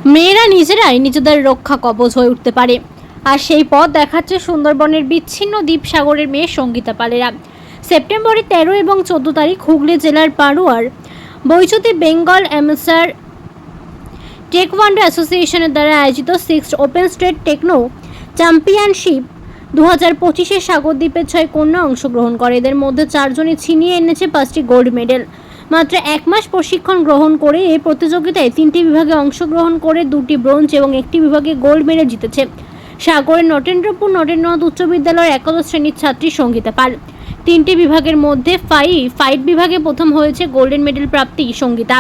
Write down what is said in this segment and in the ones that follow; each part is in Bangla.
মেয়েরা নিজেরাই নিজেদের রক্ষা কবচ হয়ে উঠতে পারে, আর সেই পথ দেখাচ্ছে সুন্দরবনের বিচ্ছিন্ন দ্বীপ সাগরের মেয়ে সঙ্গীতা পালেরা। সেপ্টেম্বরের 13 এবং 14 তারিখ হুগলি জেলার পাড়ুয়ার বৈচুতি বেঙ্গল অ্যামেচার টেকওয়ান্ডো অ্যাসোসিয়েশনের দ্বারা আয়োজিত 6th open state techno championship 2025-এ সাগরদ্বীপের 6 কন্যা অংশগ্রহণ করে। এদের মধ্যে 4 জনই ছিনিয়ে এনেছে 5টি গোল্ড মেডেল। মাত্র 1 মাস প্রশিক্ষণ গ্রহণ করে এই প্রতিযোগিতায় 3টি বিভাগে অংশগ্রহণ করে 2টি ব্রোঞ্জ এবং 1টি বিভাগে গোল্ড মেডেল জিতেছে সাগরের নটেন্দ্রপুর নটেন্দ্রনাথ উচ্চ বিদ্যালয়ের একাদশ শ্রেণীর ছাত্রী সঙ্গীতা পাল। 3টি বিভাগের মধ্যে ফাইট বিভাগে প্রথম হয়েছে গোল্ডেন মেডেল প্রাপ্তি সঙ্গীতা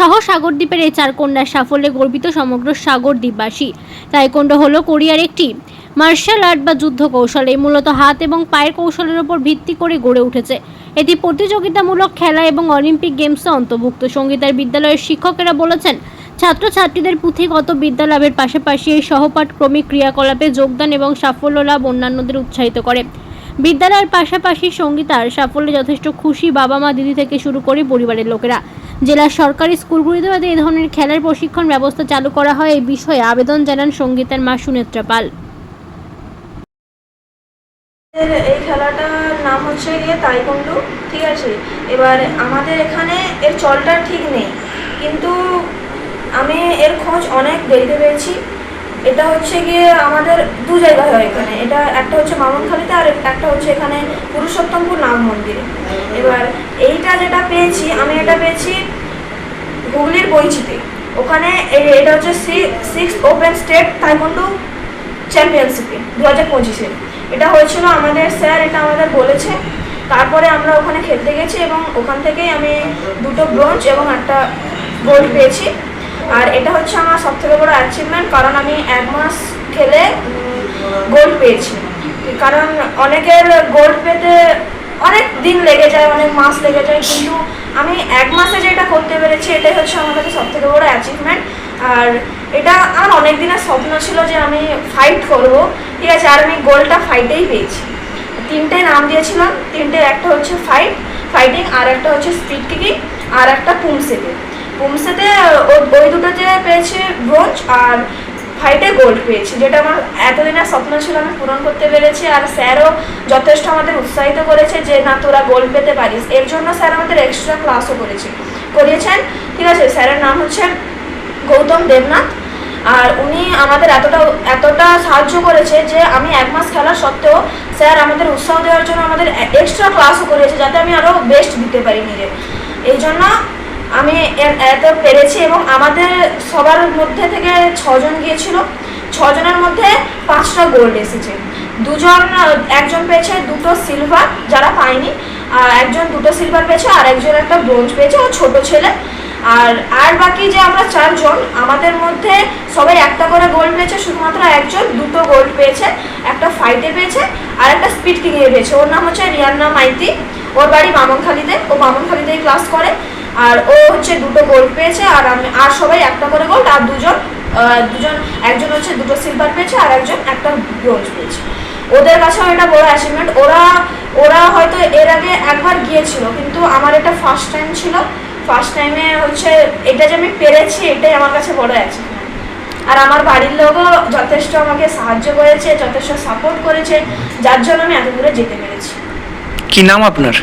সহ সাগরদ্বীপের এই 4 কন্যার সাফল্যে গর্বিত সমগ্র সাগরদ্বীপবাসী। তাইকোন্ডো হলো কোরিয়ার একটি মার্শাল আর্ট বা যুদ্ধ কৌশল। এই মূলত হাত এবং পায়ের কৌশলের উপর ভিত্তি করে গড়ে উঠেছে। এটি প্রতিযোগিতামূলক খেলা এবং অলিম্পিক গেমসে অন্তর্ভুক্ত। সঙ্গীতার বিদ্যালয়ের শিক্ষকেরা বলেছেন, ছাত্রছাত্রীদের পুঁথিগত বিদ্যা লাভের পাশাপাশি এই সহপাঠ ক্রমিক ক্রিয়াকলাপে যোগদান এবং সাফল্য লাভ অন্যান্যদের উৎসাহিত করে। বিদ্যালয়ের পাশাপাশি সঙ্গীতার সাফল্যে যথেষ্ট খুশি বাবা মা দিদি থেকে শুরু করে পরিবারের লোকেরা। জেলার সরকারি স্কুলগুলিতে যাতে এই ধরনের খেলার প্রশিক্ষণ ব্যবস্থা চালু করা হয় এই বিষয়ে আবেদন জানান সঙ্গীতার মা সুনেত্রা পাল। এই খেলাটার নাম হচ্ছে গিয়ে তাইকোন্ডো, ঠিক আছে। এবার আমাদের এখানে এর চলটা ঠিক নেই, কিন্তু আমি এর খোঁজ অনেক দেরিতে পেয়েছি। এটা হচ্ছে গিয়ে আমাদের 2 জায়গায় হয় এখানে। এটা একটা হচ্ছে মামনখালীতে আর একটা হচ্ছে এখানে পুরুষোত্তমপুর নাম মন্দিরে। এবার এইটা যেটা পেয়েছি আমি এটা পেয়েছি হুগলির বৈচিতে। ওখানে এটা হচ্ছে 6th ওপেন স্টেট তাইকোন্ডো চ্যাম্পিয়নশিপে 2025-এ এটা হয়েছিল। আমাদের স্যার এটা আমাদের বলেছে, তারপরে আমরা ওখানে খেলতে গেছি এবং ওখান থেকেই আমি 2টো ব্রোঞ্জ এবং একটা গোল্ড পেয়েছি। আর এটা হচ্ছে আমার সবথেকে বড় অ্যাচিভমেন্ট, কারণ আমি 1 মাস খেলে গোল্ড পেয়েছি। কারণ অনেকের গোল্ড পেতে অনেক দিন লেগে যায়, অনেক মাস লেগে যায়, কিন্তু আমি 1 মাসে যেটা করতে পেরেছি এটাই হচ্ছে আমার কাছে সবথেকে বড় অ্যাচিভমেন্ট। আর এটা আমার অনেক দিনের স্বপ্ন ছিল যে আমি ফাইট করব, ঠিক আছে। আর আমি গোল্ডটা ফাইটেই পেয়েছি। 3টে নাম দিয়েছিলাম, 3টে একটা হচ্ছে ফাইটিং, আর একটা হচ্ছে স্পিড কিকিং, আর একটা পুমসেতে ওই দুটোতে পেয়েছি ব্রোঞ্জ, আর ফাইটে গোল্ড পেয়েছি, যেটা আমার এতদিনের স্বপ্ন ছিল আমি পূরণ করতে পেরেছি। আর স্যারও যথেষ্ট আমাদের উৎসাহিত করেছে যে না তোরা গোল্ড পেতে পারিস। এর জন্য স্যার আমাদের এক্সট্রা ক্লাসও করিয়েছেন, ঠিক আছে। স্যারের নাম হচ্ছে গৌতম দেবনাথ। আর উনি আমাদের এতটা সাহায্য করেছে যে আমি 1 মাস খেলা সত্ত্বেও স্যার আমাদের উৎসাহ দেওয়ার জন্য আমাদের এক্সট্রা ক্লাসও করেছে, যাতে আমি আরও বেস্ট দিতে পারি নিজে। এই জন্য আমি এত পেরেছি। এবং আমাদের সবার মধ্যে থেকে 6 জন গিয়েছিল, 6 জনের মধ্যে 5টা গোল্ড এসেছে। একজন পেয়েছে 2টো সিলভার, যারা পায়নি, আর একজন 2টো সিলভার পেয়েছে, আর একজন একটা ব্রোঞ্জ পেয়েছে, ও ছোট ছেলে। আর বাকি যে আমরা 4 জন, আমাদের মধ্যে সবাই একটা করে গোল্ড পেয়েছে, শুধুমাত্র একজন 2টো গোল্ড পেয়েছে, একটা ফাইটে পেয়েছে আর একটা স্পিড কিকিংয়ে পেয়েছে। ওর নাম হচ্ছে রিয়ান্না মাইতি, ওর বাড়ি মামনখালীতে, ও মামনখালীতেই ক্লাস করে। আর ও হচ্ছে 2টো গোল্ড পেয়েছে, আর সবাই একটা করে গোল্ড, আর একজন হচ্ছে 2টো সিলভার পেয়েছে, আর একজন একটা ব্রোঞ্জ পেয়েছে। ওদের কাছেও এটা বড় অ্যাচিভমেন্ট। ওরা হয়তো এর আগে একবার গিয়েছিল, কিন্তু আমার এটা ফার্স্ট টাইম ছিল। ফার্স্ট টাইমে হচ্ছে এটা যে আমি পেরেছি, এটাই আমার কাছে বড় অ্যাচিভমেন্ট। আর আমার বাড়ির লোকও যথেষ্ট আমাকে সাহায্য করেছে, যথেষ্ট সাপোর্ট করেছে, যার জন্য আমি এত দূরে যেতে পেরেছি। কি নাম আপনার?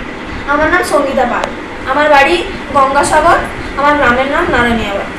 আমার নাম সঙ্গীতা পাল, আমার বাড়ি গঙ্গাসাগর, আমার গ্রামের নাম নারায়ণীয়াবাদ।